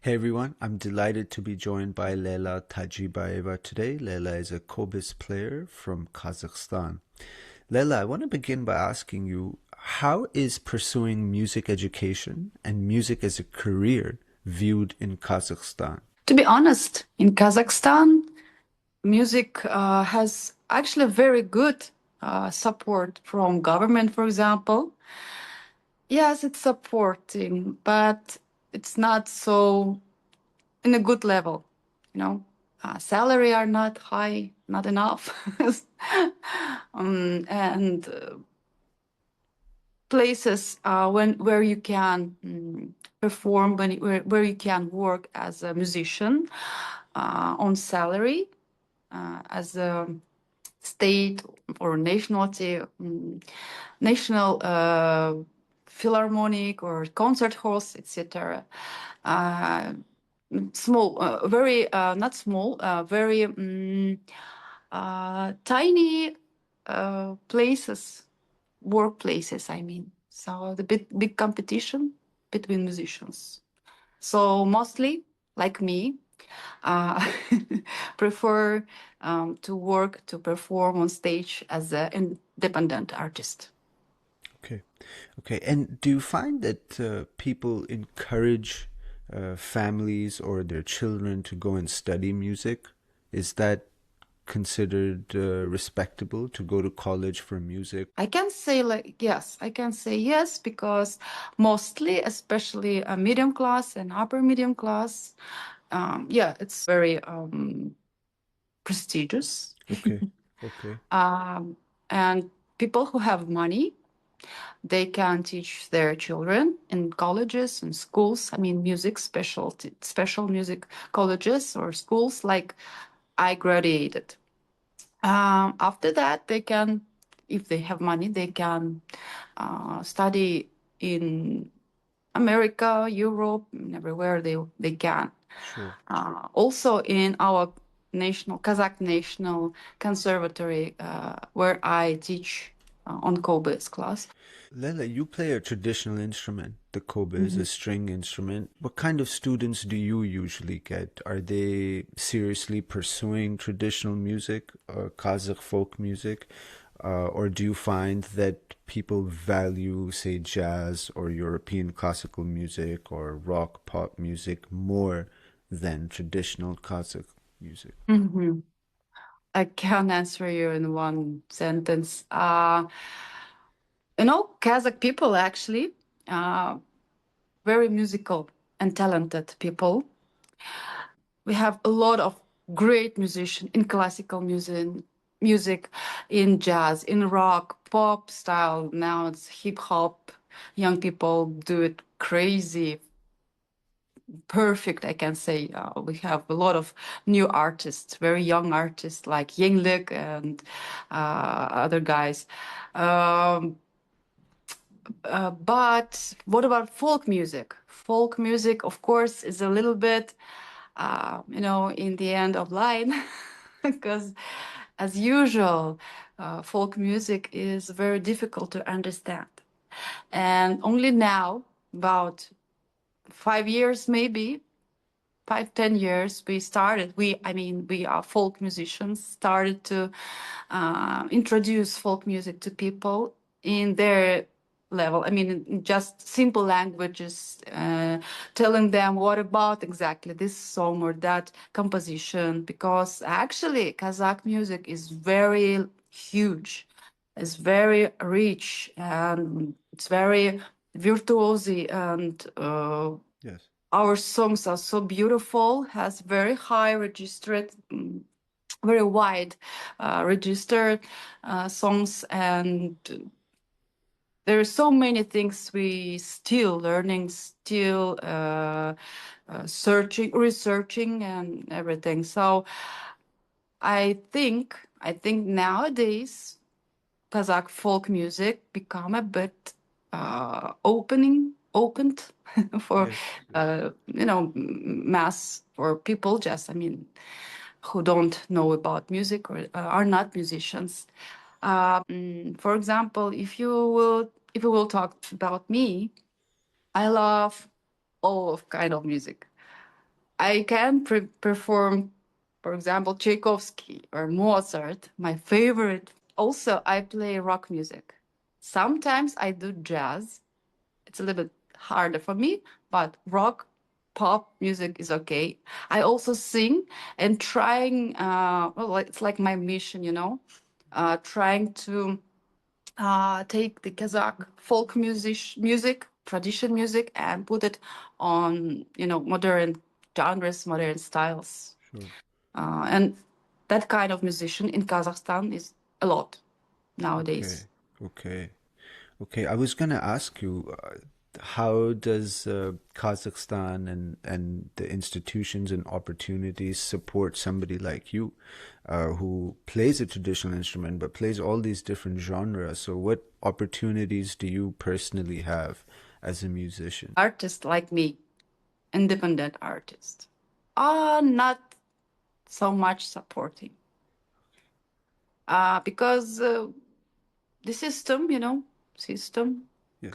Hey everyone, I'm delighted to be joined by Layla Tazhibayeva today. Layla is a Kobyz player from Kazakhstan. Layla, I want to begin by asking you, how is pursuing music education and music as a career viewed in Kazakhstan? To be honest, in Kazakhstan, music has actually very good support from government, for example. Yes, it's supporting, but it's not so in a good level. You know, salary are not high, not enough, and places where you can perform, where you can work as a musician on salary as a state or national philharmonic or concert halls, etc. Uh, Small, very not small, very tiny places, workplaces. I mean, so the big competition between musicians. So mostly, like me, uh, prefer to work to perform on stage as an independent artist. Okay. Okay. And do you find that people encourage families or their children to go and study music? Is that considered respectable to go to college for music? I can say like yes, I can say yes because mostly, especially a medium class and upper medium class, yeah, it's very prestigious. Okay. Okay. um, and people who have money, they can teach their children in colleges and schools. I mean, special music colleges or schools like I graduated. After that, they can, if they have money, they can study in America, Europe, and everywhere they can. Sure. Also in our Kazakh National Conservatory, where I teach on Kobyz class. Lela, you play a traditional instrument, the kobyz, a Mhm. string instrument. What kind of students do you usually get? Are they seriously pursuing traditional music, Kazakh folk music? Or do you find that people value, say, jazz or European classical music or rock pop music more than traditional Kazakh music? Mhm. I can answer you in one sentence. Kazakh people actually, uh, very musical and talented people. We have a lot of great musicians in classical music, in jazz, in rock, pop style. Now it's hip hop. Young people do it crazy, perfect. I can say we have a lot of new artists, very young artists like Yinglik and other guys. Um, but what about folk music? Folk music, of course, is a little bit, in the end of line, because as usual, folk music is very difficult to understand. And only now, about 5 years, maybe 5, 10 years, we are folk musicians, started to introduce folk music to people in their level. I mean, in just simple languages, telling them what about exactly this song or that composition, because actually Kazakh music is very huge, it's very rich, and it's very virtuosi, and Yes. our songs are so beautiful, has very high registered, very wide registered songs, and there are so many things we still learning, still searching, researching, and everything. So I think nowadays Kazakh folk music become a bit opened for Yes. Yes. mass, for people, just I mean, who don't know about music or are not musicians. For example, if you will talk about me, I love all of kind of music. I can perform, for example, Tchaikovsky or Mozart, my favorite. Also, I play rock music. Sometimes I do jazz. It's a little bit harder for me, but rock, pop music is okay. I also sing and trying, well, it's like my mission, trying to take the Kazakh folk music, tradition music, and put it on, modern genres, modern styles. Sure. And that kind of musician in Kazakhstan is a lot Okay. nowadays. Okay. Okay. I was gonna ask you, how does Kazakhstan and the institutions and opportunities support somebody like you, who plays a traditional instrument but plays all these different genres? So, what opportunities do you personally have as a musician? Artists like me, independent artists, are not so much supporting because the system, system, Yes.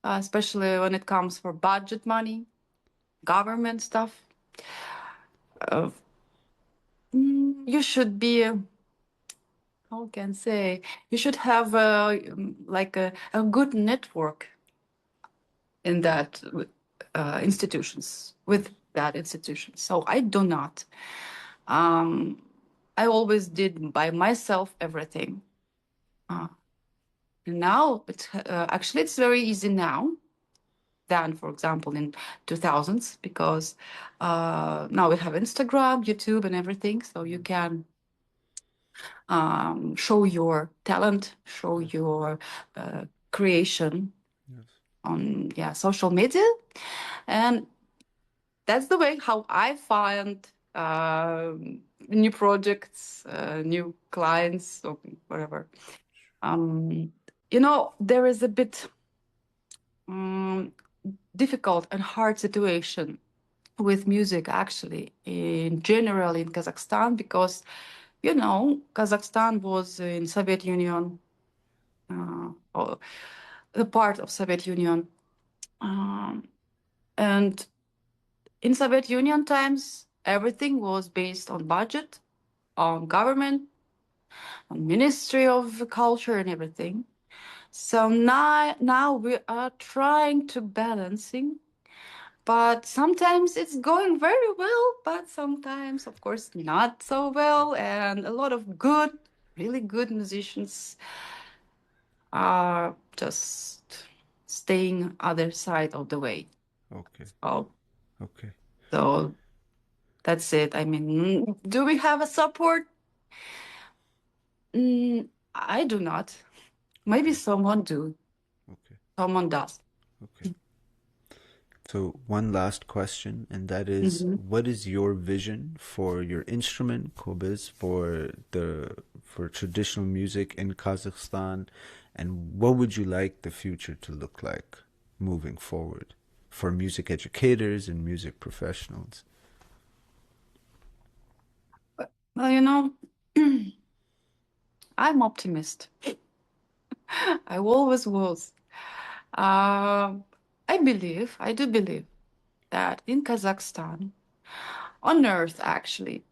especially when it comes for budget money, government stuff, uh, you should be, how can I say, you should have like a good network in that institutions Yes. with that institution. So I do not. Um, I always did by myself everything. Uh, Now it's actually it's very easy now than, for example, in 2000s because now we have Instagram, YouTube, and everything, so you can show your talent, show Yes. your creation Yes. on social media, and that's the way how I find new projects, new clients, or whatever. Um, there is a bit um, difficult and hard situation with music actually in general in Kazakhstan because Kazakhstan was in Soviet Union, or a part of Soviet Union, um, and in Soviet Union times everything was based on budget, on government, on Ministry of Culture and everything. So now we are trying to balancing, but sometimes it's going very well, but sometimes, of course, not so well. And a lot of good, really good musicians are just staying other side of the way. Okay. Oh, Okay. so that's it. I mean, do we have a support? I do not. Maybe Okay. someone do. Okay. Someone does. Okay. So one last question, and that is, Mhm. what is your vision for your instrument, Kobyz, for traditional music in Kazakhstan, and what would you like the future to look like moving forward for music educators and music professionals? Well, I'm optimist. I always was. Um, I do believe that in Kazakhstan, on Earth actually,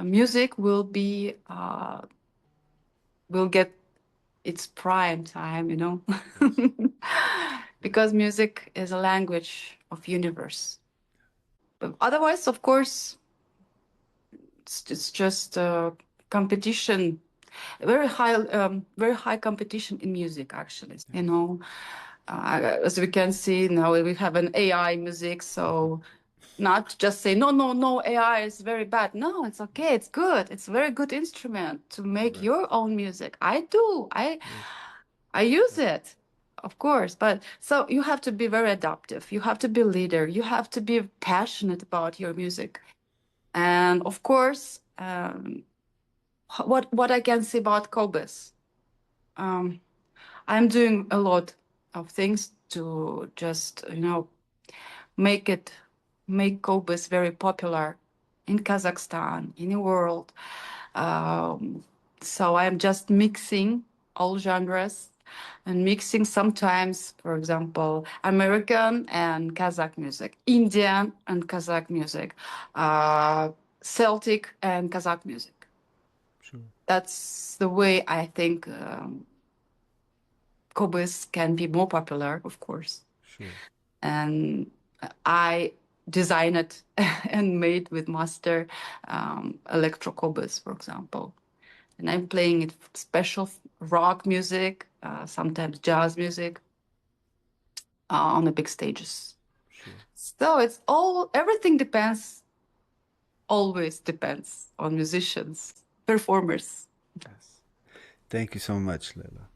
music will get its prime time, Yes. because music is a language of universe. But otherwise, of course, it's just competition, very high competition in music actually. As we can see now, we have an AI music, so not just say no, no, no, AI is very bad. No, it's okay, it's good, it's a very good instrument to make Right. your own music. I do, Yes. I use it, of course. But so you have to be very adaptive, you have to be a leader, you have to be passionate about your music. And of course, what I can say about Kobyz, um, I'm doing a lot of things to just make it make Kobyz very popular in Kazakhstan, in the world. Um, so I'm just mixing all genres. and mixing sometimes, for example, American and Kazakh music, Indian and Kazakh music, uh, Celtic and Kazakh music. Sure. That's the way I think Kobyz can be more popular, of course. Sure. And I designed it and made with master electro Kobyz, for example. And I'm playing it special rock music, sometimes jazz music on the big stages. Sure. So it's all, everything depends, always depends on musicians, performers. Yes. Thank you so much, Layla.